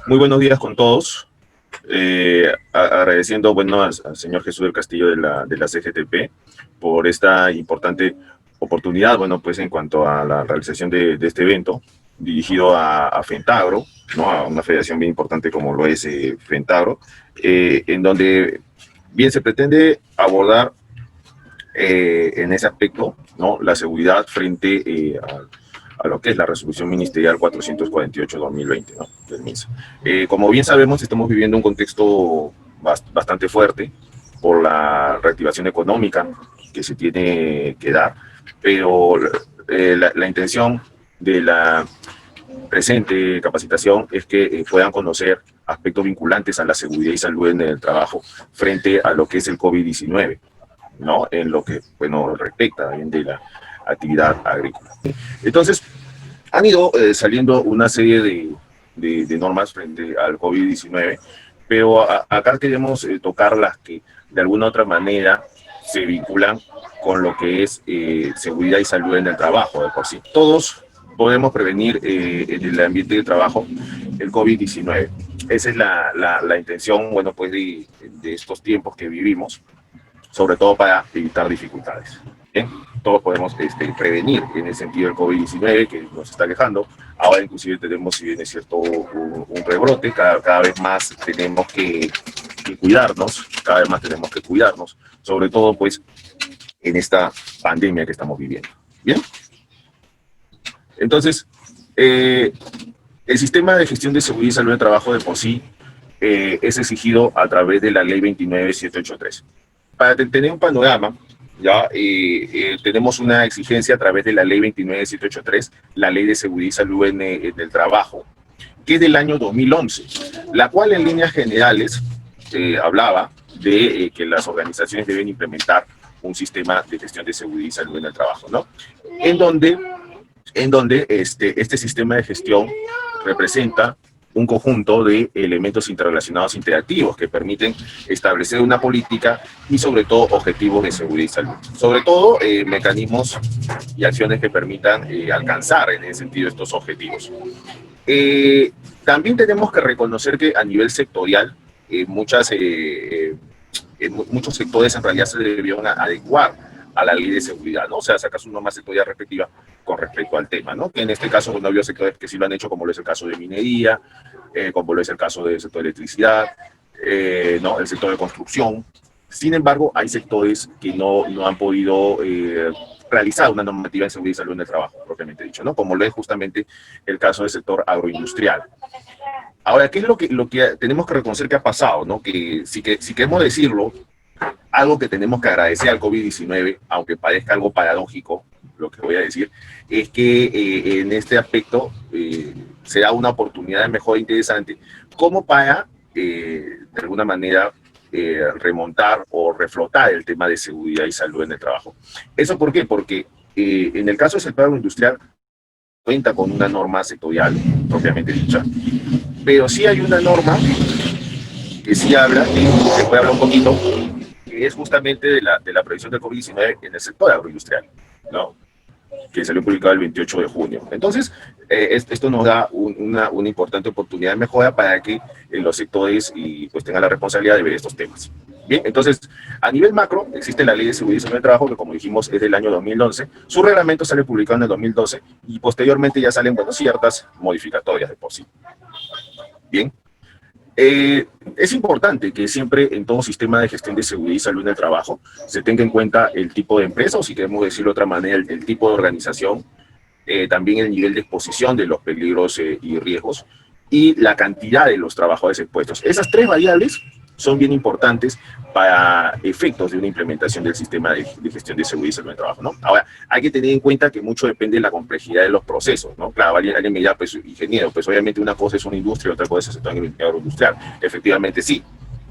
Muy buenos días con todos. Agradeciendo al señor Jesús del Castillo de la CGTP por esta importante oportunidad, pues en cuanto a la realización de este evento dirigido a Fentagro, ¿no? A una federación bien importante como lo es Fentagro, en donde bien se pretende abordar en ese aspecto, ¿no? La seguridad frente a lo que es la resolución ministerial 448-2020, ¿no? Del MINSA. Como bien sabemos, estamos viviendo un contexto bastante fuerte por la reactivación económica que se tiene que dar, pero la intención de la presente capacitación es que puedan conocer aspectos vinculantes a la seguridad y salud en el trabajo frente a lo que es el COVID-19, ¿no? En lo que, respecta también de la actividad agrícola. Entonces, han ido saliendo una serie de normas frente al COVID-19, pero acá queremos tocar las que de alguna u otra manera se vinculan con lo que es seguridad y salud en el trabajo de por sí. Todos podemos prevenir en el ambiente de trabajo el COVID-19. Esa es la intención, de estos tiempos que vivimos, sobre todo para evitar dificultades. ¿Bien? Todos podemos prevenir en el sentido del COVID-19 que nos está quejando. Ahora inclusive tenemos, si bien es cierto, un rebrote, cada vez más tenemos que cuidarnos, cada vez más tenemos que cuidarnos, sobre todo pues en esta pandemia que estamos viviendo. ¿Bien? Entonces, el sistema de gestión de seguridad y salud de trabajo de por sí es exigido a través de la ley 29783. Para tener un panorama, ya tenemos una exigencia a través de la ley 29783, la ley de seguridad y salud en el trabajo, que es del año 2011, la cual en líneas generales hablaba de que las organizaciones deben implementar un sistema de gestión de seguridad y salud en el trabajo, ¿no? En donde este sistema de gestión representa un conjunto de elementos interrelacionados interactivos que permiten establecer una política y sobre todo objetivos de seguridad y salud. Sobre todo mecanismos y acciones que permitan alcanzar en ese sentido estos objetivos. También tenemos que reconocer que a nivel sectorial muchos sectores en realidad se debieron adecuar a la ley de seguridad, ¿no? O sea, sacar su norma sectorial respectiva con respecto al tema, ¿no? Que en este caso, no había sectores que sí lo han hecho, como lo es el caso de minería, como lo es el caso del sector de electricidad, ¿no? El sector de construcción. Sin embargo, hay sectores que no han podido realizar una normativa en seguridad y salud en el trabajo, propiamente dicho, ¿no? Como lo es justamente el caso del sector agroindustrial. Ahora, ¿qué es lo que tenemos que reconocer que ha pasado, ¿no? Que si queremos decirlo, algo que tenemos que agradecer al COVID-19, aunque parezca algo paradójico, lo que voy a decir, es que en este aspecto se da una oportunidad de mejora interesante como para, de alguna manera, remontar o reflotar el tema de seguridad y salud en el trabajo. ¿Eso por qué? Porque en el caso del sector agroindustrial cuenta con una norma sectorial, propiamente dicha, pero sí hay una norma que sí habla, que se puede hablar un poquito, que es justamente de la previsión del COVID-19 en el sector agroindustrial, ¿no? Que salió publicado el 28 de junio. Entonces, esto nos da una importante oportunidad de mejora para que los sectores pues tengan la responsabilidad de ver estos temas. Bien, entonces, a nivel macro, existe la Ley de Seguridad y Salud del Trabajo, que como dijimos es del año 2011. Su reglamento sale publicado en el 2012 y posteriormente ya salen, ciertas modificatorias de por sí. Bien. Es importante que siempre en todo sistema de gestión de seguridad y salud en el trabajo se tenga en cuenta el tipo de empresa, o si queremos decirlo de otra manera, el tipo de organización, también el nivel de exposición de los peligros y riesgos, y la cantidad de los trabajadores expuestos. Esas tres variables son bien importantes para efectos de una implementación del sistema de gestión de seguridad y salud en el trabajo, ¿no? Ahora, hay que tener en cuenta que mucho depende de la complejidad de los procesos, ¿no? Claro, alguien me dirá, pues, ingeniero, pues obviamente una cosa es una industria y otra cosa es el sector agroindustrial. Efectivamente, sí.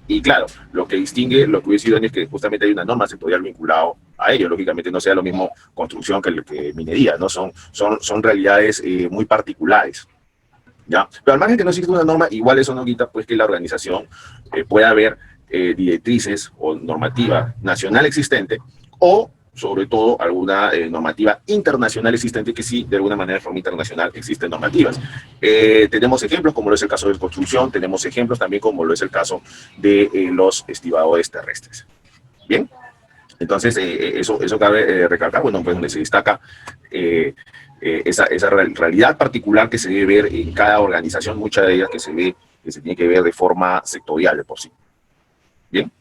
Y claro, lo que distingue, lo que hubiese sido es que justamente hay una norma sectorial vinculado a ello. Lógicamente no sea lo mismo construcción que minería, ¿no? Son realidades muy particulares. ¿Ya? Pero al margen que no existe una norma, igual eso no quita pues que la organización pueda haber directrices o normativa nacional existente, o sobre todo alguna normativa internacional existente, que sí, de alguna manera, de forma internacional, existen normativas. Tenemos ejemplos, como lo es el caso de construcción, tenemos ejemplos también, como lo es el caso de los estibadores terrestres. Bien, entonces, eso cabe recalcar, bueno, pues donde se destaca esa realidad particular que se debe ver en cada organización, muchas de ellas que se tiene que ver de forma sectorial de por sí. Bien.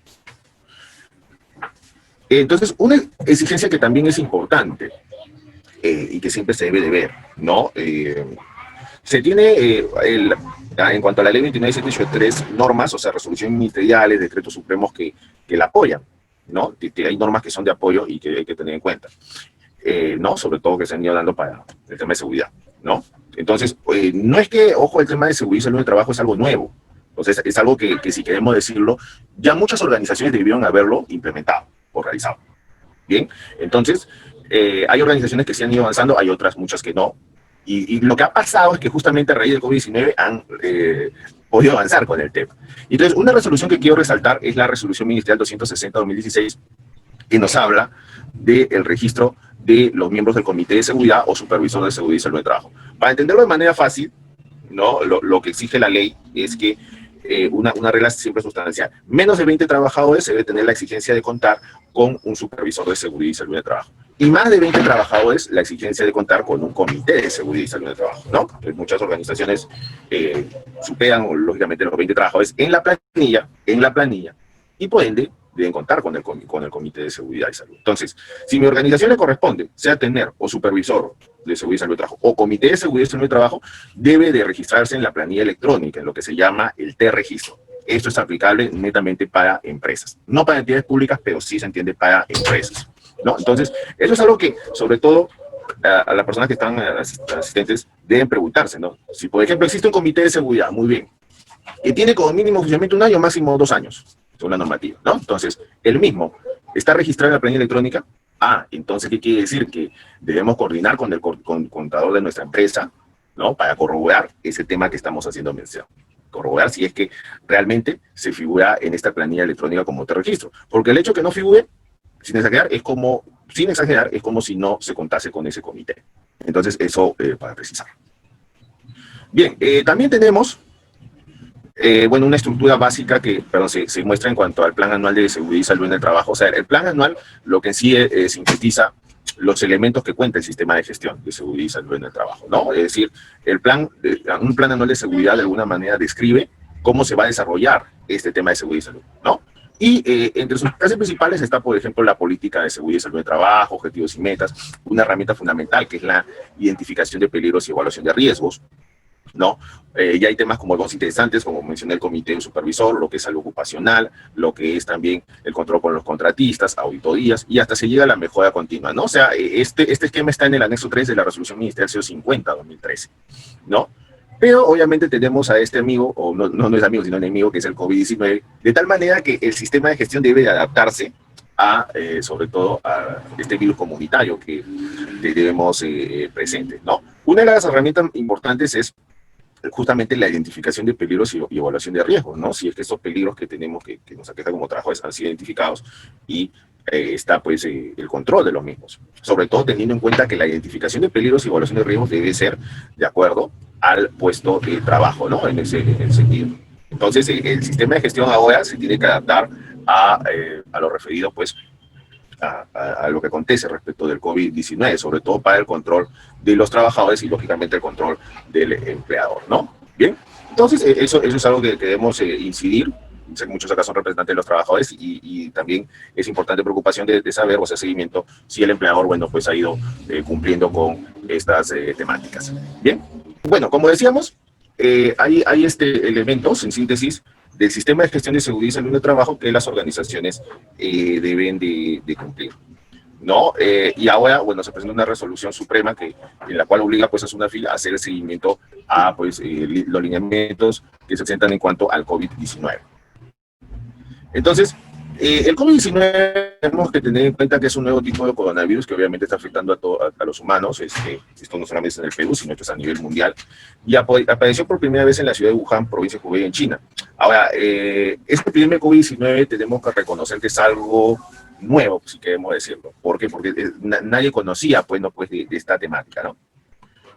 Entonces, una exigencia que también es importante y que siempre se debe de ver, ¿no? Se tiene, en cuanto a la ley 29.783, normas, o sea, resoluciones ministeriales, decretos supremos que la apoyan, ¿no? Hay normas que son de apoyo y que hay que tener en cuenta, ¿no? Sobre todo que se han ido dando para el tema de seguridad, ¿no? Entonces, no es que, ojo, el tema de seguridad y salud de trabajo es algo nuevo. Entonces, es algo que si queremos decirlo, ya muchas organizaciones debieron haberlo implementado o realizado. Bien, entonces, hay organizaciones que se han ido avanzando, hay otras, muchas que no. Y lo que ha pasado es que justamente a raíz del COVID-19 han podido avanzar con el tema. Entonces, una resolución que quiero resaltar es la resolución ministerial 260-2016, que nos habla del registro de los miembros del Comité de Seguridad o Supervisor de Seguridad y Salud de Trabajo. Para entenderlo de manera fácil, ¿no? Lo que exige la ley es que una regla siempre sustancial. Menos de 20 trabajadores se debe tener la exigencia de contar con un supervisor de seguridad y salud de trabajo. Y más de 20 trabajadores, la exigencia de contar con un comité de seguridad y salud de trabajo, ¿no? Entonces, muchas organizaciones superan, lógicamente, los 20 trabajadores en la planilla, y por ende deben contar con el comité de seguridad y salud. Entonces, si mi organización le corresponde, sea tener o supervisor de seguridad y salud de trabajo o comité de seguridad y salud de trabajo, debe de registrarse en la planilla electrónica, en lo que se llama el T-registro. Esto es aplicable netamente para empresas, no para entidades públicas, pero sí se entiende para empresas, ¿no? Entonces, eso es algo que, sobre todo, a las personas que están asistentes deben preguntarse, ¿no? Si, por ejemplo, existe un comité de seguridad, muy bien, que tiene como mínimo funcionamiento 1 año, máximo 2 años, según la normativa, ¿no? Entonces, el mismo está registrado en la planilla electrónica. Entonces, ¿qué quiere decir? Que debemos coordinar con el contador de nuestra empresa, ¿no? Para corroborar ese tema que estamos haciendo mención. Corroborar si es que realmente se figura en esta planilla electrónica como registro. Porque el hecho que no figure, sin exagerar, es como si no se contase con ese comité. Entonces, eso para precisar. Bien, también tenemos una estructura básica que se muestra en cuanto al Plan Anual de Seguridad y Salud en el Trabajo. O sea, el Plan Anual lo que en sí sintetiza los elementos que cuenta el sistema de gestión de seguridad y salud en el trabajo, ¿no? Es decir, un plan anual de seguridad de alguna manera describe cómo se va a desarrollar este tema de seguridad y salud, ¿no? Y entre sus bases principales está, por ejemplo, la política de seguridad y salud de trabajo, objetivos y metas, una herramienta fundamental que es la identificación de peligros y evaluación de riesgos, ¿no? Ya hay temas como algunos interesantes, como mencioné el comité de supervisor, lo que es salud ocupacional, lo que es también el control con los contratistas, auditorías, y hasta se llega a la mejora continua, ¿no? O sea, este esquema está en el anexo 3 de la resolución ministerial 050-2013, ¿no? Pero obviamente tenemos a este amigo, o no es amigo, sino enemigo, que es el COVID-19, de tal manera que el sistema de gestión debe adaptarse sobre todo a este virus comunitario que tenemos presente, ¿no? Una de las herramientas importantes es justamente la identificación de peligros y evaluación de riesgos, ¿no? Si es que estos peligros que tenemos, que nos aquejan como trabajadores, han sido identificados y está pues el control de los mismos. Sobre todo teniendo en cuenta que la identificación de peligros y evaluación de riesgos debe ser de acuerdo al puesto de trabajo, ¿no? En ese sentido. Entonces, el sistema de gestión ahora se tiene que adaptar a lo referido pues a lo que acontece respecto del COVID-19, sobre todo para el control de los trabajadores y, lógicamente, el control del empleador, ¿no? Bien, entonces eso es algo que debemos incidir. Sé que muchos acá son representantes de los trabajadores y también es importante preocupación de saber o hacer seguimiento si el empleador, bueno, pues ha ido cumpliendo con estas temáticas. Bien, bueno, como decíamos, hay elementos, en síntesis, del sistema de gestión de seguridad y salud de trabajo que las organizaciones deben de cumplir, ¿no? Y ahora, bueno, se presenta una resolución suprema en la cual obliga pues a SUNAFIL a hacer el seguimiento a pues los lineamientos que se presentan en cuanto al COVID-19. Entonces, el COVID-19 tenemos que tener en cuenta que es un nuevo tipo de coronavirus que obviamente está afectando a los humanos. Esto no solamente es en el Perú, sino que es a nivel mundial. Y apareció por primera vez en la ciudad de Wuhan, provincia de Hubei, en China. Ahora, esta epidemia de COVID-19 tenemos que reconocer que es algo nuevo, si queremos decirlo. ¿Por qué? Porque nadie conocía, pues, no, pues, de esta temática, ¿no?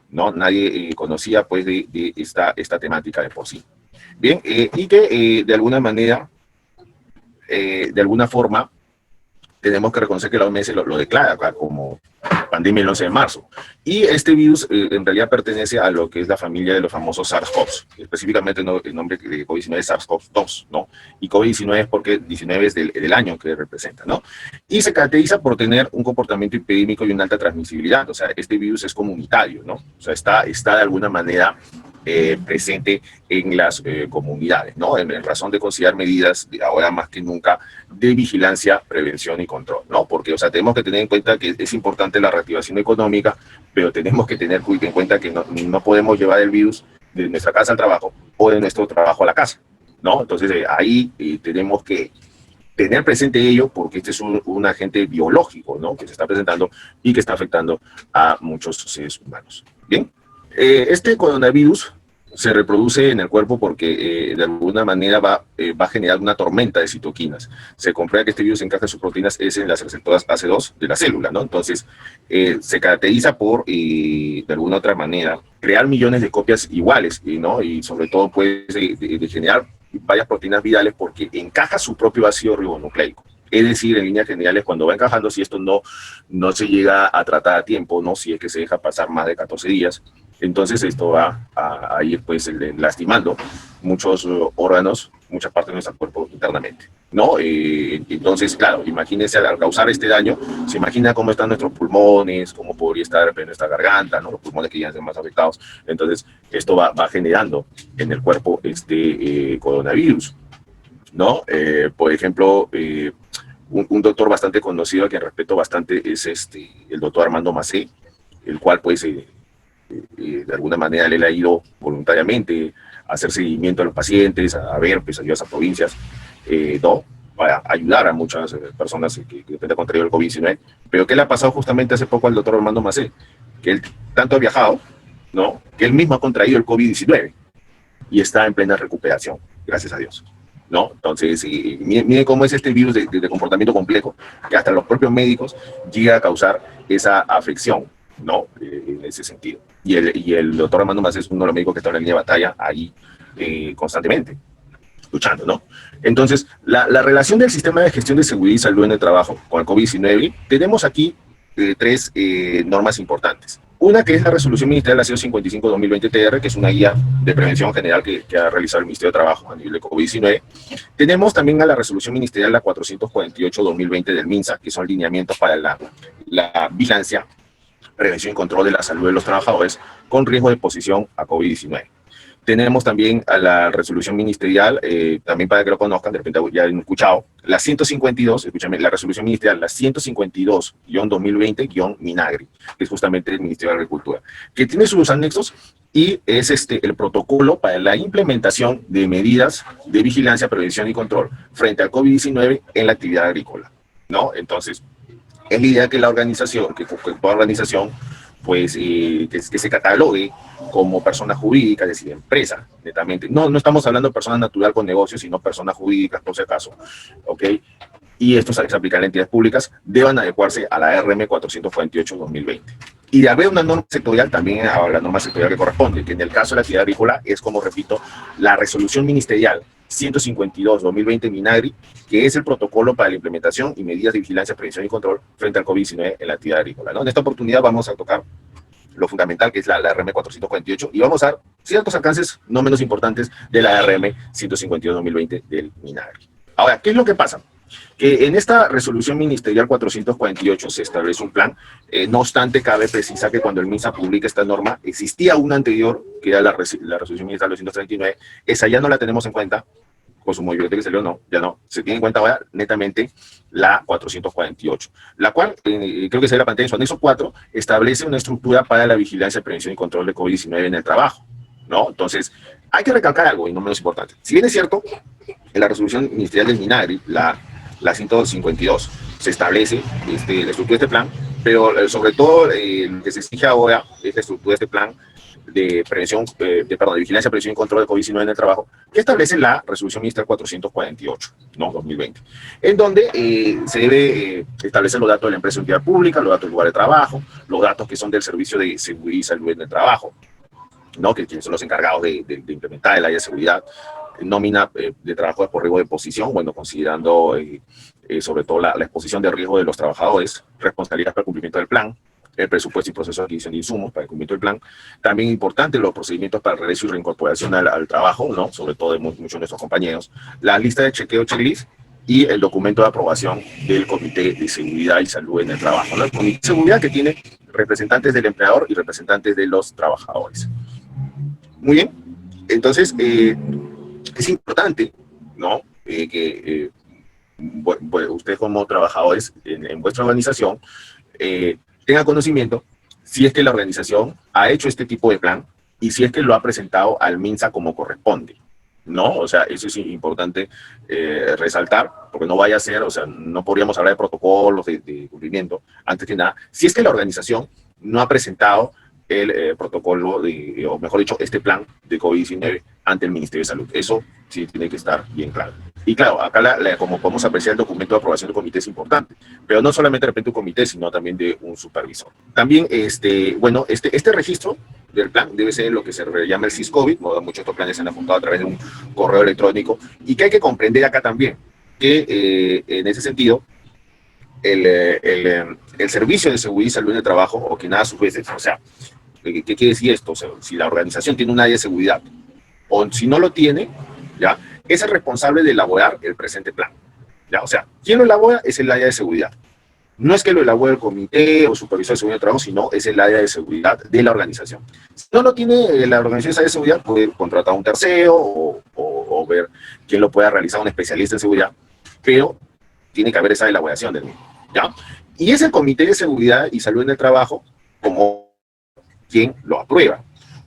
¿No? Nadie conocía, pues, de esta temática de por sí. Bien, y que de alguna manera, de alguna forma, tenemos que reconocer que la OMS lo declara acá como pandemia el 11 de marzo. Y este virus en realidad pertenece a lo que es la familia de los famosos SARS-CoV, específicamente el nombre de COVID-19 es SARS-CoV-2, ¿no? Y COVID-19 es porque 19 es del año que representa, ¿no? Y se caracteriza por tener un comportamiento epidémico y una alta transmisibilidad, o sea, este virus es comunitario, ¿no? O sea, está de alguna manera presente en las comunidades, ¿no? En razón de considerar medidas, ahora más que nunca, de vigilancia, prevención y control, ¿no? Porque, o sea, tenemos que tener en cuenta que es importante la reactivación económica, pero tenemos que tener en cuenta que no podemos llevar el virus de nuestra casa al trabajo o de nuestro trabajo a la casa, ¿no? Entonces, ahí tenemos que tener presente ello porque este es un agente biológico, ¿no? Que se está presentando y que está afectando a muchos seres humanos. Bien, este coronavirus se reproduce en el cuerpo porque de alguna manera va a generar una tormenta de citoquinas. Se comprueba que este virus encaja sus proteínas S en las receptoras AC2 de la célula, ¿no? Entonces, se caracteriza por, de alguna otra manera, crear millones de copias iguales, ¿no? Y sobre todo, pues, de generar varias proteínas virales porque encaja su propio ácido ribonucleico. Es decir, en líneas generales, cuando va encajando, si esto no se llega a tratar a tiempo, ¿no? Si es que se deja pasar más de 14 días, entonces esto va a ir pues lastimando muchos órganos, muchas partes de nuestro cuerpo internamente, ¿no? Entonces, claro, imagínense al causar este daño, se imagina cómo están nuestros pulmones, cómo podría estar en nuestra garganta, ¿no? Los pulmones que ya están más afectados. Entonces, esto va generando en el cuerpo este coronavirus, ¿no? Por ejemplo, un doctor bastante conocido a quien respeto bastante es el doctor Armando Macé, el cual pues de alguna manera le ha ido voluntariamente a hacer seguimiento a los pacientes, a ver pues ayudas a provincias, ¿no? Para ayudar a muchas personas que han contraído el COVID-19. Pero ¿qué le ha pasado justamente hace poco al doctor Armando Macé? Que él tanto ha viajado, ¿no? Que él mismo ha contraído el COVID-19 y está en plena recuperación, gracias a Dios, ¿no? Entonces, miren cómo es este virus de comportamiento complejo, que hasta los propios médicos llega a causar esa afección, ¿no? En ese sentido. Y el doctor Armando Macé es uno de los médicos que está en la línea de batalla ahí constantemente, luchando, ¿no? Entonces, la relación del sistema de gestión de seguridad y salud en el trabajo con el COVID-19, tenemos aquí tres normas importantes. Una que es la resolución ministerial la 055-2020-TR, que es una guía de prevención general que ha realizado el Ministerio de Trabajo a nivel de COVID-19. Tenemos también a la resolución ministerial la 448-2020 del MINSA, que son lineamientos para la vigilancia, prevención y control de la salud de los trabajadores con riesgo de exposición a COVID-19. Tenemos también a la resolución ministerial, también para que lo conozcan, de repente ya han escuchado, la 152, escúchame, la resolución ministerial, la 152-2020-MINAGRI, que es justamente el Ministerio de Agricultura, que tiene sus anexos y es el protocolo para la implementación de medidas de vigilancia, prevención y control frente al COVID-19 en la actividad agrícola, ¿no? Entonces, es la idea que la organización, que toda organización, pues, que se catalogue como persona jurídica, es decir, empresa, netamente. No estamos hablando de persona natural con negocios, sino personas jurídicas, por si acaso, ¿ok? Y esto se aplica en entidades públicas, deban adecuarse a la RM 448-2020. Y de haber una norma sectorial, también a la norma sectorial que corresponde, que en el caso de la actividad agrícola es, como repito, la resolución ministerial 152-2020 MINAGRI, que es el protocolo para la implementación y medidas de vigilancia, prevención y control frente al COVID-19 en la actividad agrícola, ¿no? En esta oportunidad vamos a tocar lo fundamental, que es la RM 448, y vamos a dar ciertos alcances no menos importantes de la RM 152-2020 del MINAGRI. Ahora, ¿qué es lo que pasa? Que en esta resolución ministerial 448 se establece un plan, no obstante cabe precisar que cuando el MINSA publica esta norma, existía una anterior, que era la resolución ministerial 239, esa ya no la tenemos en cuenta, con su movimiento que salió, no, ya no, se tiene en cuenta ahora netamente la 448, la cual, creo que se ve la pantalla en su anexo 4, establece una estructura para la vigilancia, prevención y control de COVID-19 en el trabajo, ¿no? Entonces, hay que recalcar algo, y no menos importante. Si bien es cierto, en la resolución ministerial del MINAGRI, la 152, se establece la estructura de este plan, pero sobre todo lo que se exige ahora es la estructura de este plan de prevención, perdón, de vigilancia, prevención y control de COVID-19 en el trabajo, que establece la resolución ministerial 448, ¿no? 2020, en donde se debe establecer los datos de la empresa o entidad pública, los datos del lugar de trabajo, los datos que son del servicio de seguridad y salud en el trabajo, ¿no? Que quienes son los encargados de implementar el área de seguridad, nómina de trabajo por riesgo de posición, bueno, considerando sobre todo la exposición de riesgo de los trabajadores, responsabilidad para el cumplimiento del plan, el presupuesto y proceso de adquisición de insumos para el cumplimiento del plan. También importante los procedimientos para el regreso y reincorporación al trabajo, ¿no? Sobre todo de muchos de nuestros compañeros. La lista de chequeo checklist y el documento de aprobación del Comité de Seguridad y Salud en el Trabajo, ¿no? El Comité de Seguridad que tiene representantes del empleador y representantes de los trabajadores. Muy bien. Entonces, es importante, ¿no? Que ustedes como trabajadores en vuestra organización tengan conocimiento si es que la organización ha hecho este tipo de plan y si es que lo ha presentado al MINSA como corresponde, ¿no? O sea, eso es importante resaltar, porque no vaya a ser, o sea, no podríamos hablar de protocolos de cumplimiento, antes que nada, si es que la organización no ha presentado el protocolo, o mejor dicho, este plan de COVID-19 ante el Ministerio de Salud. Eso sí tiene que estar bien claro. Y claro, acá como podemos apreciar, el documento de aprobación del comité es importante, pero no solamente de repente un comité, sino también de un supervisor. También, bueno, este registro del plan debe ser lo que se llama el SIS-COVID, muchos de estos planes se han apuntado a través de un correo electrónico, y que hay que comprender acá también, que en ese sentido, el Servicio de Seguridad y Salud en el Trabajo, o que nada a sus veces, o sea, ¿qué quiere decir esto? O sea, si la organización tiene un área de seguridad, o si no lo tiene, ¿ya? Es el responsable de elaborar el presente plan, ¿ya? O sea, ¿quién lo elabora? Es el área de seguridad. No es que lo elabore el comité o supervisor de seguridad de trabajo, sino es el área de seguridad de la organización. Si no lo tiene la organización esa área de seguridad, puede contratar a un tercero o ver quién lo pueda realizar, un especialista en seguridad, pero tiene que haber esa elaboración del mismo, ¿ya? Y es el Comité de Seguridad y Salud en el Trabajo como quien lo aprueba.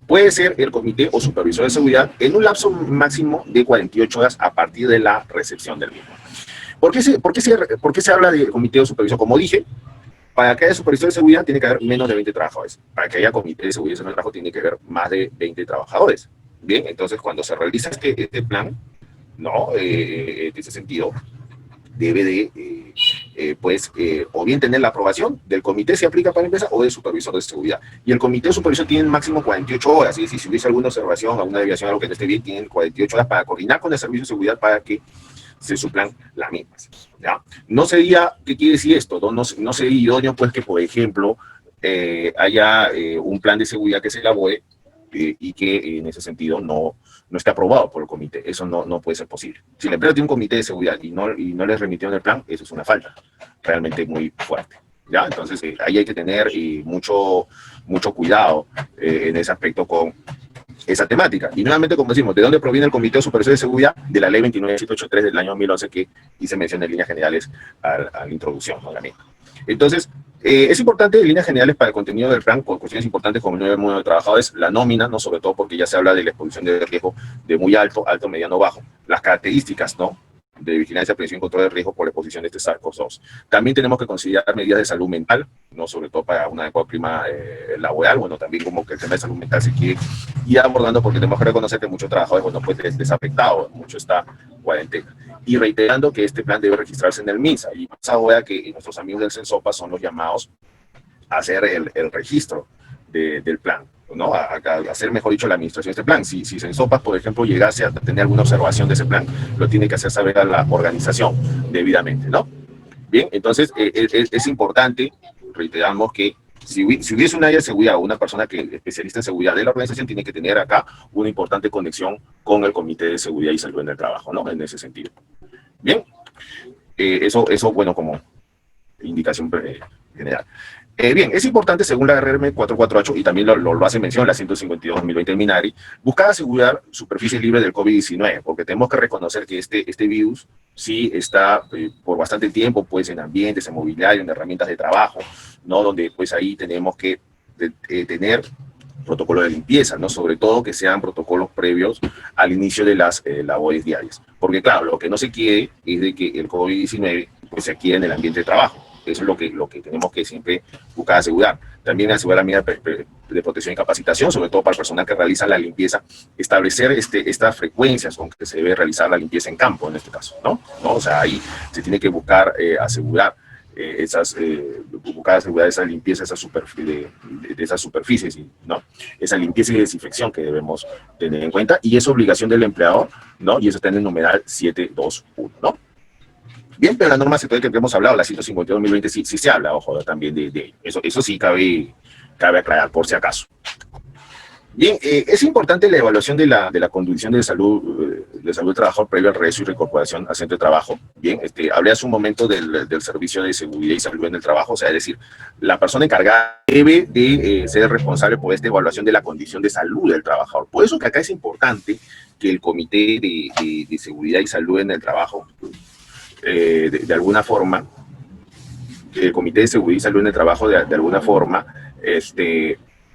Puede ser el comité o supervisor de seguridad en un lapso máximo de 48 horas a partir de la recepción del mismo. ¿Por qué se habla de comité o supervisor? Como dije, para que haya supervisor de seguridad tiene que haber menos de 20 trabajadores. Para que haya comité de seguridad en el trabajo tiene que haber más de 20 trabajadores. Bien, entonces cuando se realiza este plan, ¿no? En ese sentido, debe de, o bien tener la aprobación del comité si aplica para la empresa o del supervisor de seguridad. Y el comité de supervisión tiene máximo 48 horas, es decir, si hubiese alguna observación, alguna desviación, algo que no esté bien, tienen 48 horas para coordinar con el servicio de seguridad para que se suplan las mismas, ¿ya? No sería, ¿qué quiere decir esto? No sería idóneo, pues, que, por ejemplo, haya un plan de seguridad que se elabore y que en ese sentido no esté aprobado por el comité. Eso no puede ser posible. Si la empresa tiene un comité de seguridad y no les remitieron el plan, eso es una falta realmente muy fuerte, ¿ya? Entonces ahí hay que tener mucho cuidado en ese aspecto con esa temática. Y nuevamente, como decimos, ¿de dónde proviene el Comité de Supervisión de Seguridad? De la Ley 29783 del año 2011 que hice mención en líneas generales a la introducción, ¿no? La misma. Entonces, es importante en líneas generales para el contenido del plan, con cuestiones importantes como el número de trabajadores, la nómina, ¿no? Sobre todo porque ya se habla de la exposición de riesgo de muy alto, mediano, bajo, las características, ¿no? De vigilancia, prevención y control de riesgo por la exposición de este SARS-CoV-2. También tenemos que considerar medidas de salud mental, ¿no? Sobre todo para una adecuada clima laboral, bueno, también como que el tema de salud mental se quiere ir abordando porque tenemos que reconocer que muchos trabajadores, bueno, pues desafectados, mucho está cuarentena. Y reiterando que este plan debe registrarse en el MINSA, y más ahora que nuestros amigos del CENSOPA son los llamados a hacer el registro del plan, ¿no? A hacer, mejor dicho, la administración de este plan. Si CENSOPA, por ejemplo, llegase a tener alguna observación de ese plan, lo tiene que hacer saber a la organización debidamente, ¿no? Bien, entonces es importante, reiteramos que si hubiese un área de seguridad o una persona que es especialista en seguridad de la organización, tiene que tener acá una importante conexión con el Comité de Seguridad y Salud en el Trabajo, ¿no? En ese sentido. Bien, eso bueno, como indicación general. Bien, es importante, según la RRM 448, y también lo hace mención la 152-2020 del MINARI, buscar asegurar superficies libres del COVID-19, porque tenemos que reconocer que este virus sí está por bastante tiempo pues en ambientes, en mobiliario, en herramientas de trabajo, ¿no? Donde pues ahí tenemos que tener protocolos de limpieza, ¿no? Sobre todo que sean protocolos previos al inicio de las labores diarias. Porque claro, lo que no se quiere es de que el COVID-19 pues se adquiera en el ambiente de trabajo. Eso es lo que tenemos que siempre buscar asegurar. También asegurar la medida de protección y capacitación, sobre todo para el personal que realiza la limpieza, establecer estas frecuencias con que se debe realizar la limpieza en campo, en este caso, ¿no? O sea, ahí se tiene que buscar asegurar buscar asegurar esa limpieza de esas superficies, ¿no? Esa limpieza y desinfección que debemos tener en cuenta, y es obligación del empleador, ¿no? Y eso está en el numeral 721, ¿no? Bien, pero la norma sectorial que hemos hablado, la 152/2020, sí se habla, ojo, también de ello. Eso sí cabe aclarar, por si acaso. Bien, es importante la evaluación de la condición de salud del trabajador previo al regreso y reincorporación al centro de trabajo. Bien, hablé hace un momento del servicio de seguridad y salud en el trabajo, o sea, es decir, la persona encargada debe de ser responsable por esta evaluación de la condición de salud del trabajador. Por eso que acá es importante que el Comité de Seguridad y Salud en el Trabajo, de alguna forma, el Comité de Seguridad y Salud en el Trabajo, de alguna forma,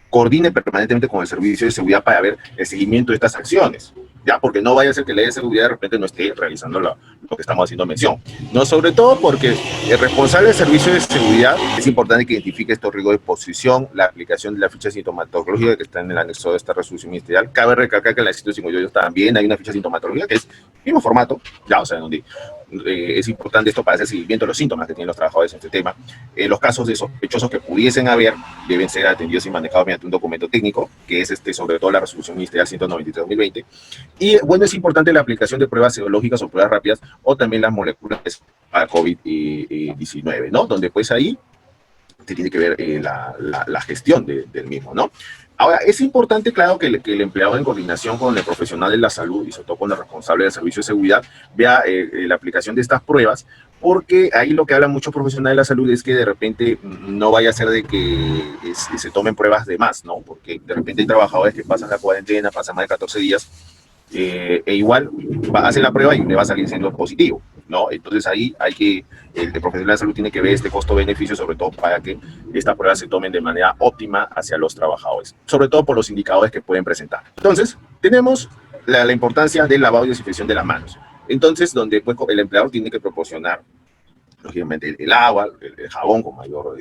coordine permanentemente con el servicio de seguridad para ver el seguimiento de estas acciones, ya, porque no vaya a ser que la ley de seguridad de repente no esté realizando lo que estamos haciendo mención, no, sobre todo porque el responsable del servicio de seguridad es importante que identifique estos riesgos de exposición, la aplicación de la ficha sintomatológica que está en el anexo de esta resolución ministerial. Cabe recalcar que en la 158 también hay una ficha sintomatológica que es el mismo formato, ya, o sea, donde es importante esto para hacer seguimiento de los síntomas que tienen los trabajadores en este tema. Los casos de sospechosos que pudiesen haber deben ser atendidos y manejados mediante un documento técnico, que es sobre todo la resolución ministerial 193/2020. Y bueno, es importante la aplicación de pruebas serológicas o pruebas rápidas, o también las moleculares para COVID-19, ¿no? Donde pues ahí se tiene que ver la gestión del mismo, ¿no? Ahora, es importante, claro, que el empleado en coordinación con el profesional de la salud y sobre todo con el responsable del servicio de seguridad vea la aplicación de estas pruebas, porque ahí lo que hablan muchos profesionales de la salud es que de repente no vaya a ser de que se tomen pruebas de más, ¿no? Porque de repente hay trabajadores que pasan la cuarentena, pasan más de 14 días, igual hacen la prueba y le va a salir siendo positivo, ¿no? Entonces ahí el profesional de salud tiene que ver este costo-beneficio, sobre todo para que estas pruebas se tomen de manera óptima hacia los trabajadores, sobre todo por los indicadores que pueden presentar. Entonces, tenemos la importancia del lavado y desinfección de las manos. Entonces, donde pues, el empleador tiene que proporcionar, lógicamente, el agua, el jabón con mayor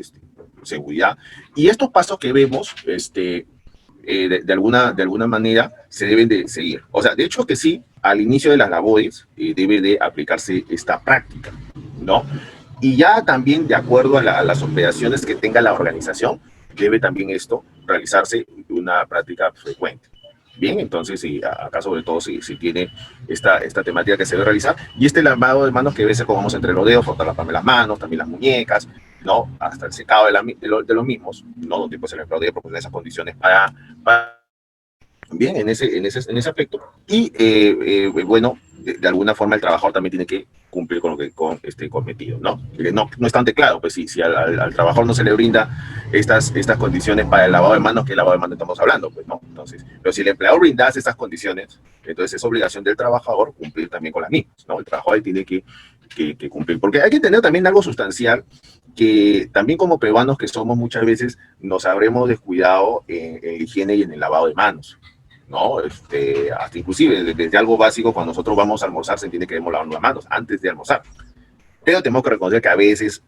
seguridad. Y estos pasos que vemos, de alguna manera se deben de seguir. O sea, de hecho que sí, al inicio de las labores debe de aplicarse esta práctica, ¿no? Y ya también de acuerdo a las operaciones que tenga la organización, debe también esto realizarse una práctica frecuente. Bien, entonces, sí, acá sobre todo si tiene esta temática que se debe realizar, y este lavado de manos que debe ser como vamos entre los dedos, frotar las manos, también las muñecas, ¿no? Hasta el secado de los mismos, ¿no? Donde pues el empleado debe proporcionar esas condiciones para bien en ese aspecto. Y bueno, de alguna forma el trabajador también tiene que cumplir con lo que cometido, ¿no? No es tan claro, pues si al trabajador no se le brinda estas condiciones para el lavado de manos, ¿qué lavado de manos estamos hablando? Pues no, entonces, pero si el empleador brindase estas condiciones, entonces es obligación del trabajador cumplir también con las mismas, ¿no? El trabajador tiene que cumplir, porque hay que tener también algo sustancial, que también como peruanos que somos muchas veces nos habremos descuidado en la higiene y en el lavado de manos, ¿no? Hasta inclusive desde algo básico, cuando nosotros vamos a almorzar se entiende que debemos lavarnos las manos antes de almorzar, pero tenemos que reconocer que a veces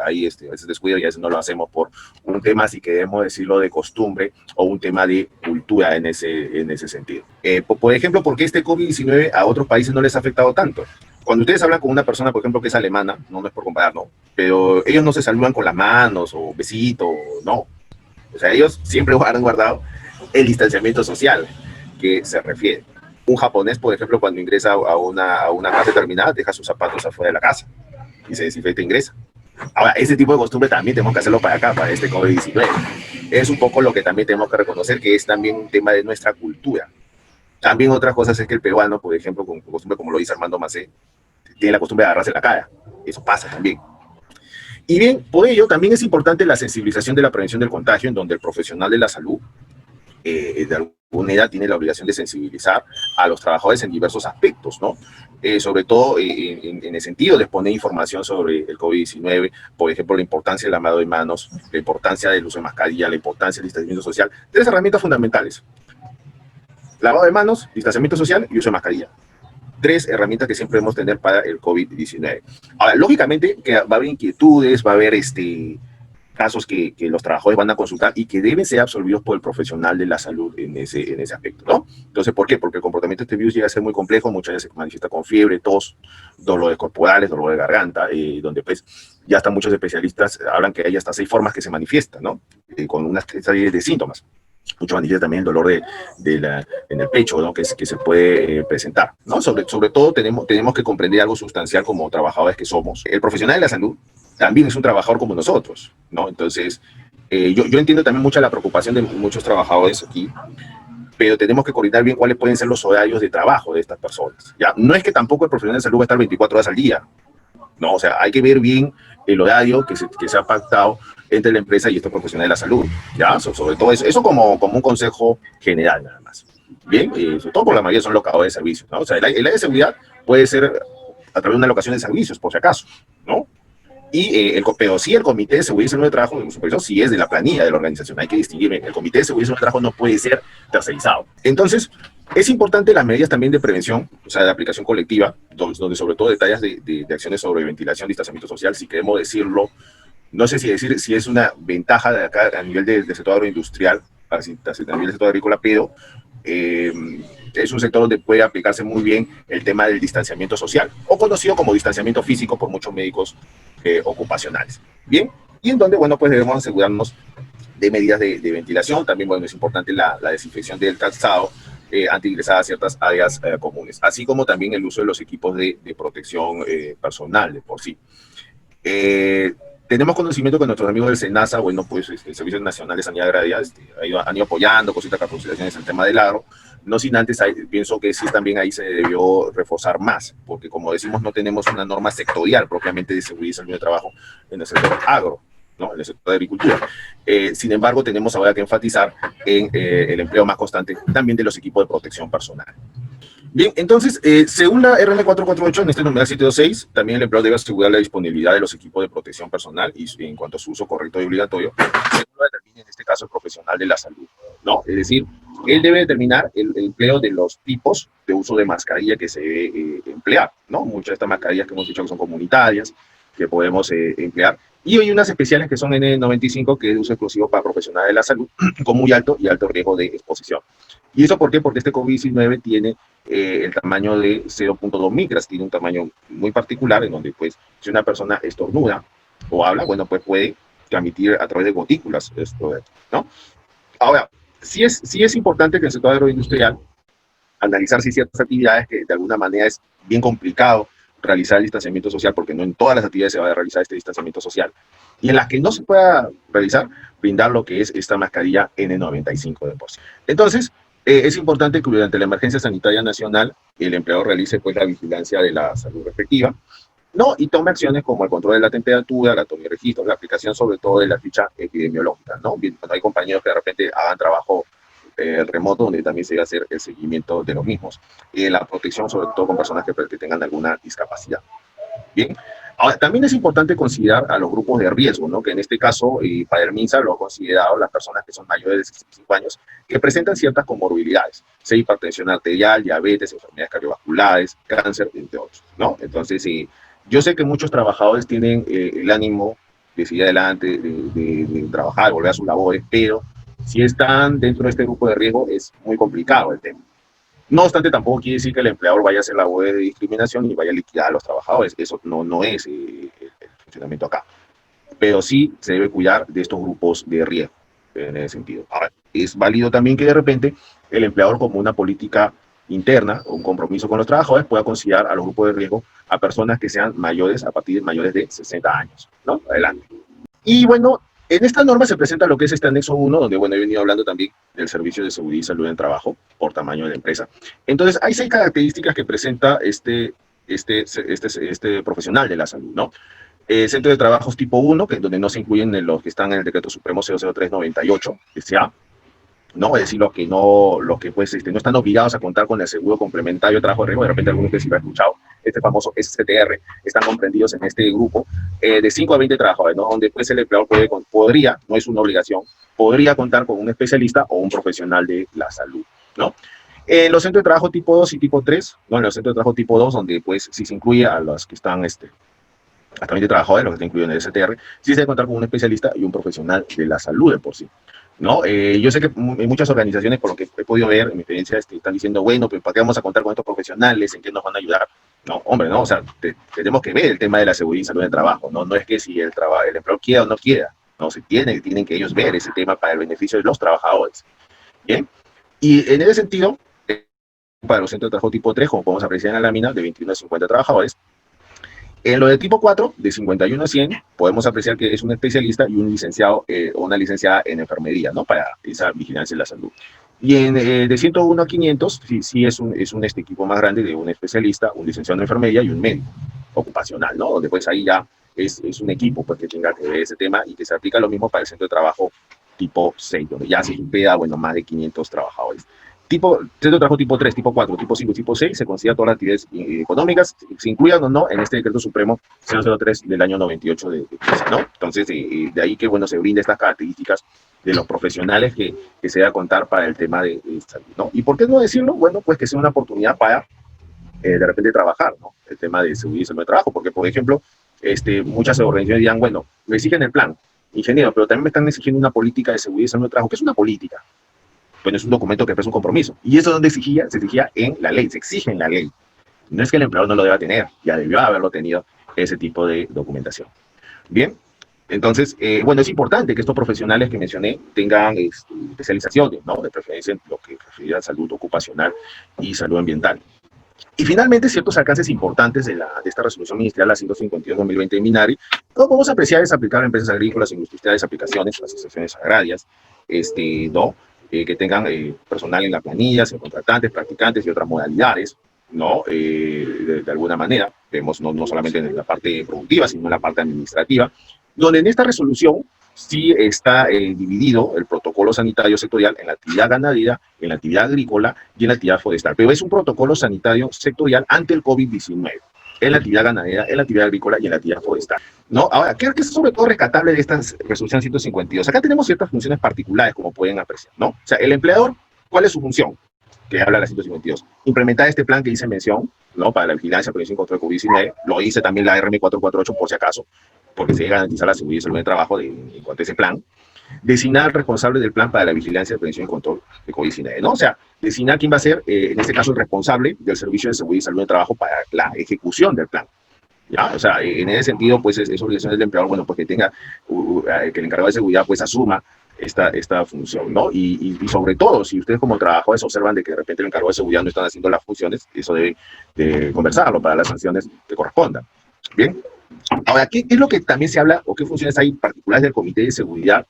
hay a veces descuido y a veces no lo hacemos por un tema, así que debemos decirlo, de costumbre o un tema de cultura en ese sentido. Por ejemplo, ¿por qué este COVID-19 a otros países no les ha afectado tanto? Cuando ustedes hablan con una persona, por ejemplo, que es alemana, no es por comparar, ¿no? Pero ellos no se saludan con las manos o besito, no. O sea, ellos siempre han guardado el distanciamiento social que se refiere. Un japonés, por ejemplo, cuando ingresa a una casa determinada, deja sus zapatos afuera de la casa y se desinfecta e ingresa. Ahora, ese tipo de costumbre también tenemos que hacerlo para acá, para este COVID-19. Es un poco lo que también tenemos que reconocer, que es también un tema de nuestra cultura. También otras cosas es que el peruano, por ejemplo, con costumbre, como lo dice Armando Macé, tiene la costumbre de agarrarse la cara. Eso pasa también. Y bien, por ello también es importante la sensibilización de la prevención del contagio, en donde el profesional de la salud de alguna edad tiene la obligación de sensibilizar a los trabajadores en diversos aspectos, ¿no? Sobre todo en el sentido de exponer información sobre el COVID-19, por ejemplo, la importancia del lavado de manos, la importancia del uso de mascarilla, la importancia del distanciamiento social. 3 herramientas fundamentales: lavado de manos, distanciamiento social y uso de mascarilla. tres herramientas que siempre debemos tener para el COVID-19. Ahora, lógicamente que va a haber inquietudes, va a haber casos que los trabajadores van a consultar y que deben ser absorbidos por el profesional de la salud en ese aspecto, ¿no? Entonces, ¿por qué? Porque el comportamiento de este virus llega a ser muy complejo, muchas veces se manifiesta con fiebre, tos, dolores corporales, dolor de garganta, donde pues ya hasta muchos especialistas hablan que hay hasta 6 formas que se manifiestan, ¿no? Con una serie de síntomas. Mucho manifiesta también el dolor en el pecho, ¿no? que se puede presentar, ¿no? Sobre todo tenemos que comprender algo sustancial como trabajadores que somos. El profesional de la salud también es un trabajador como nosotros, ¿no? Entonces, yo entiendo también mucha la preocupación de muchos trabajadores aquí, pero tenemos que coordinar bien cuáles pueden ser los horarios de trabajo de estas personas, ¿ya? No es que tampoco el profesional de salud va a estar 24 horas al día, ¿no? O sea, hay que ver bien el horario que se ha pactado entre la empresa y estos profesionales de la salud, ¿ya? Sobre todo eso como un consejo general, nada más. Bien, sobre todo por la mayoría son locadores de servicios, ¿no? O sea, el área de seguridad puede ser a través de una locación de servicios, por si acaso, ¿no? Pero sí el Comité de Seguridad y Salud de Trabajo, de supervisión, sí es de la planilla de la organización. Hay que distinguir, el Comité de Seguridad y Salud de Trabajo no puede ser tercerizado. Entonces, es importante las medidas también de prevención, o sea, de aplicación colectiva, donde sobre todo detalles de acciones sobre ventilación, distanciamiento social, si queremos decirlo, no sé si decir si es una ventaja de acá a nivel del sector agroindustrial, a nivel del sector agrícola, pero es un sector donde puede aplicarse muy bien el tema del distanciamiento social, o conocido como distanciamiento físico por muchos médicos ocupacionales. Bien, y en donde, bueno, pues debemos asegurarnos de medidas de ventilación. También, bueno, es importante la desinfección del calzado antes de ingresar a ciertas áreas comunes, así como también el uso de los equipos de protección personal de por sí. Tenemos conocimiento que nuestros amigos del SENASA, bueno, pues el Servicio Nacional de Sanidad Agraria han ido apoyando con ciertas capacitaciones en el tema del agro. No sin antes, pienso que sí también ahí se debió reforzar más, porque como decimos, no tenemos una norma sectorial propiamente de seguridad y salud de trabajo en el sector agro, ¿no? En el sector de agricultura. Sin embargo, tenemos ahora que enfatizar en el empleo más constante también de los equipos de protección personal. Bien, entonces, según la RN 448, en este numeral 726, también el empleador debe asegurar la disponibilidad de los equipos de protección personal y en cuanto a su uso correcto y obligatorio, según lo determine en este caso el profesional de la salud, ¿no? Es decir, él debe determinar el empleo de los tipos de uso de mascarilla que se debe emplear, ¿no? Muchas de estas mascarillas que hemos dicho que son comunitarias, que podemos emplear. Y hay unas especiales que son N95, que es de uso exclusivo para profesionales de la salud, con muy alto y alto riesgo de exposición. ¿Y eso por qué? Porque este COVID-19 tiene el tamaño de 0.2 micras, tiene un tamaño muy particular en donde, pues, si una persona estornuda o habla, bueno, pues puede transmitir a través de gotículas esto, ¿no? Ahora, sí es importante que en el sector agroindustrial analizar si ciertas actividades que de alguna manera es bien complicado realizar el distanciamiento social, porque no en todas las actividades se va a realizar este distanciamiento social, y en las que no se pueda realizar, brindar lo que es esta mascarilla N95 de por sí. Entonces, es importante que durante la emergencia sanitaria nacional el empleador realice pues la vigilancia de la salud respectiva, ¿no? Y tome acciones como el control de la temperatura, la toma de registro, la aplicación sobre todo de la ficha epidemiológica, ¿no? Bien, cuando hay compañeros que de repente hagan trabajo remoto, donde también se va a hacer el seguimiento de los mismos, la protección sobre todo con personas que tengan alguna discapacidad. Bien, ahora, también es importante considerar a los grupos de riesgo, ¿no? Que en este caso, para el MINSA lo ha considerado las personas que son mayores de 65 años que presentan ciertas comorbilidades, sea hipertensión arterial, diabetes, enfermedades cardiovasculares, cáncer, entre otros, ¿no? Entonces, yo sé que muchos trabajadores tienen el ánimo de seguir adelante, de trabajar, volver a sus labores, pero si están dentro de este grupo de riesgo es muy complicado el tema. No obstante, tampoco quiere decir que el empleador vaya a hacer labores de discriminación y vaya a liquidar a los trabajadores. Eso no es el funcionamiento acá. Pero sí se debe cuidar de estos grupos de riesgo en ese sentido. Ahora, es válido también que de repente el empleador, como una política interna o un compromiso con los trabajadores, pueda considerar a los grupos de riesgo a personas que sean mayores, a partir de mayores de 60 años, ¿no? Adelante. Y bueno, en esta norma se presenta lo que es este anexo 1, donde, bueno, he venido hablando también del servicio de seguridad y salud en el trabajo por tamaño de la empresa. Entonces, hay 6 características que presenta este profesional de la salud, ¿no? Centro de trabajos tipo 1, que donde no se incluyen los que están en el Decreto Supremo 00398, SA, ¿no? Es decir, los que pues, no están obligados a contar con el seguro complementario de trabajo de riesgo. De repente algunos que sí lo han escuchado, este famoso SCTR, están comprendidos en este grupo de 5 a 20 trabajadores, ¿no? Donde pues el empleador podría, no es una obligación, podría contar con un especialista o un profesional de la salud, ¿no? En los centros de trabajo tipo 2 y tipo 3, ¿no? En los centros de trabajo tipo 2, donde pues si se incluye a los que están hasta 20 trabajadores, los que están incluidos en el STR, sí se debe contar con un especialista y un profesional de la salud de por sí. ¿No? Yo sé que en muchas organizaciones, por lo que he podido ver, en mi experiencia, están diciendo, bueno, pero ¿para qué vamos a contar con estos profesionales? ¿En qué nos van a ayudar? No, hombre, no, o sea, tenemos que ver el tema de la seguridad y salud del trabajo, ¿no? No es que si el empleador quiera o no quiera, no, tienen que ellos ver ese tema para el beneficio de los trabajadores. Bien, y en ese sentido, para los centros de trabajo tipo 3, como podemos apreciar en la lámina, de 21 a 50 trabajadores. En lo de tipo 4, de 51 a 100, podemos apreciar que es un especialista y un licenciado o una licenciada en enfermería, ¿no? Para esa vigilancia de la salud. Y de 101 a 500, sí es un equipo más grande de un especialista, un licenciado en enfermería y un médico ocupacional, ¿no? Donde pues ahí ya es un equipo pues, que tenga que ver ese tema y que se aplica lo mismo para el centro de trabajo tipo 6, donde ya se supera, bueno, más de 500 trabajadores. Centro de trabajo tipo 3, tipo 4, tipo 5 y tipo 6 se considera todas las actividades económicas, se incluyan o no en este decreto supremo 003 del año 98 ¿no? Entonces, de ahí que, bueno, se brinda estas características de los profesionales que se da a contar para el tema de salud, ¿no? ¿Y por qué no decirlo? Bueno, pues que sea una oportunidad para, de repente, trabajar, ¿no? El tema de seguridad y salud de trabajo, porque, por ejemplo, muchas organizaciones dirán, bueno, me exigen el plan, ingeniero, pero también me están exigiendo una política de seguridad y salud de trabajo. ¿Qué es una política? Bueno, es un documento que expresa un compromiso. ¿Y eso donde se exigía en la ley, se exige en la ley. No es que el empleador no lo deba tener, ya debió haberlo tenido ese tipo de documentación. Bien, entonces, bueno, es importante que estos profesionales que mencioné tengan especializaciones, ¿no? De preferencia en lo que refiere a salud ocupacional y salud ambiental. Y finalmente, ciertos alcances importantes de esta resolución ministerial, la 152-2020 de Minari, lo podemos apreciar es aplicar a empresas agrícolas, industriales, aplicaciones, asociaciones agrarias, ¿no? Que tengan personal en la planilla, contratantes, practicantes y otras modalidades, ¿no? De alguna manera, vemos no solamente en la parte productiva, sino en la parte administrativa, donde en esta resolución sí está dividido el protocolo sanitario sectorial en la actividad ganadera, en la actividad agrícola y en la actividad forestal. Pero es un protocolo sanitario sectorial ante el COVID-19, en la actividad ganadera, en la actividad agrícola y en la actividad forestal, ¿no? Ahora, ¿qué es sobre todo rescatable de esta resolución 152? Acá tenemos ciertas funciones particulares, como pueden apreciar, ¿no? O sea, el empleador, ¿cuál es su función? Que habla la 152. Implementar este plan que hice mención, ¿no? Para la vigilancia, prevención y control de COVID-19. Lo hice también la RM448 por si acaso, porque se garantizar la seguridad y salud de trabajo en cuanto a ese plan. Designar al responsable del plan para la vigilancia, prevención y control de COVID-19, ¿no? O sea, designar quién va a ser, en este caso, el responsable del servicio de seguridad y salud de trabajo para la ejecución del plan. ¿Ya? O sea, en ese sentido, pues es obligación del empleador, bueno, pues que tenga, que el encargado de seguridad, pues asuma esta función, ¿no? Y sobre todo, si ustedes como trabajadores observan de que de repente el encargado de seguridad no están haciendo las funciones, eso debe de conversarlo para las sanciones que correspondan. Bien. Ahora, ¿qué es lo que también se habla o qué funciones hay particulares del Comité de Seguridad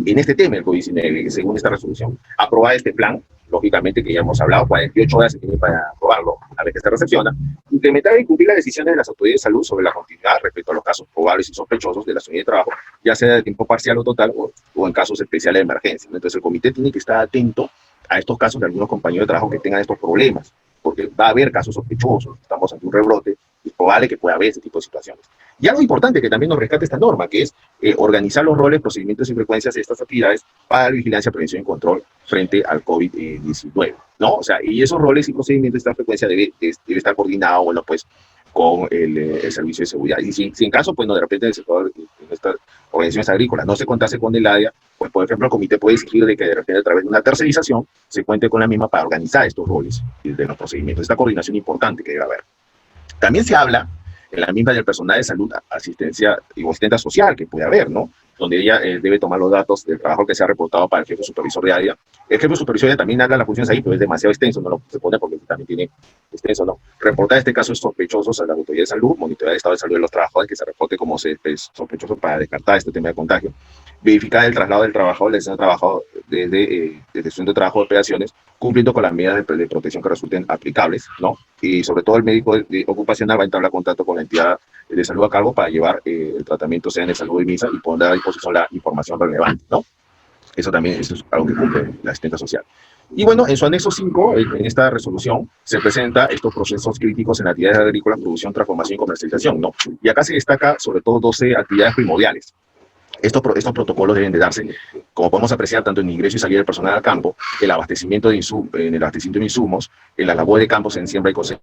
en este tema del COVID-19, según esta resolución? Aprobar este plan, lógicamente que ya hemos hablado, 48 horas se tiene para aprobarlo a vez que se recepciona, implementar y cumplir las decisiones de las autoridades de salud sobre la continuidad respecto a los casos probables y sospechosos de la unidad de trabajo, ya sea de tiempo parcial o total o en casos especiales de emergencia. Entonces el comité tiene que estar atento a estos casos de algunos compañeros de trabajo que tengan estos problemas, porque va a haber casos sospechosos, estamos ante un rebrote, es probable que pueda haber ese tipo de situaciones. Y algo importante que también nos rescata esta norma, que es organizar los roles, procedimientos y frecuencias de estas actividades para la vigilancia, prevención y control frente al COVID-19, ¿no? O sea, y esos roles y procedimientos de esta frecuencia debe estar coordinado, bueno, pues, con el servicio de seguridad. Y si en caso, pues, no, de repente en el sector, en estas organizaciones agrícolas, no se contase con el área, pues, por ejemplo, el comité puede exigir de que de repente a través de una tercerización se cuente con la misma para organizar estos roles de los procedimientos. Esta coordinación importante que debe haber. También se habla en la misma del personal de salud, asistencia y asistente social que puede haber, ¿no? Donde ella debe tomar los datos del trabajo que se ha reportado para el jefe supervisor de área. El jefe supervisor de área también habla las funciones ahí, pero es demasiado extenso, no lo se pone porque también tiene extenso, ¿no? Reportar este caso sospechosos a la autoridad de salud, monitorear el estado de salud de los trabajadores que se reporte como sospechoso para descartar este tema de contagio. Verificar el traslado del trabajador, del centro de trabajo desde el centro de trabajo de operaciones, cumpliendo con las medidas de protección que resulten aplicables, ¿no? Y sobre todo el médico ocupacional va a entablar contacto con la entidad de salud a cargo para llevar el tratamiento, sea en el salud de MISA, y poner a disposición la información relevante, ¿no? Eso también es algo que cumple la asistencia social. Y bueno, en su anexo 5, en esta resolución, se presenta estos procesos críticos en actividades agrícolas, producción, transformación y comercialización, ¿no? Y acá se destaca sobre todo 12 actividades primordiales. Estos protocolos deben de darse, como podemos apreciar, tanto en ingreso y salida del personal al campo, el abastecimiento de insumos, en la labor de campos en siembra y cosecha,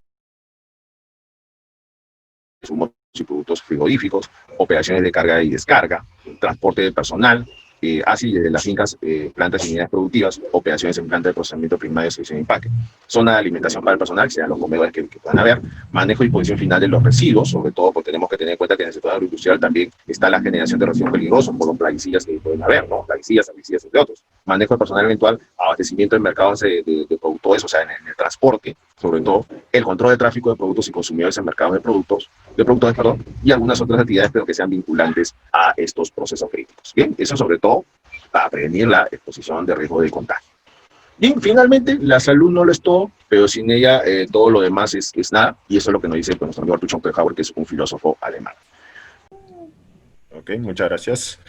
insumos y productos frigoríficos, operaciones de carga y descarga, transporte de personal, así desde las fincas, plantas y unidades productivas, operaciones en planta de procesamiento primario, selección y empaque, zona de alimentación para el personal, que sean los comedores que puedan haber, manejo y disposición final de los residuos, sobre todo porque tenemos que tener en cuenta que en el sector agroindustrial también está la generación de residuos peligrosos por los plaguicidas que pueden haber, ¿no? Plaguicidas, herbicidas, entre otros. Manejo de personal eventual, abastecimiento de mercados de productores, o sea, en el transporte, sobre todo, el control de tráfico de productos y consumidores en mercados de productores, perdón, y algunas otras actividades, pero que sean vinculantes a estos procesos críticos. Bien, eso sobre todo para prevenir la exposición de riesgo de contagio. Bien, finalmente, la salud no lo es todo, pero sin ella todo lo demás es nada, y eso es lo que nos dice nuestro amigo Arthur Schopenhauer, que es un filósofo alemán. Ok, muchas gracias.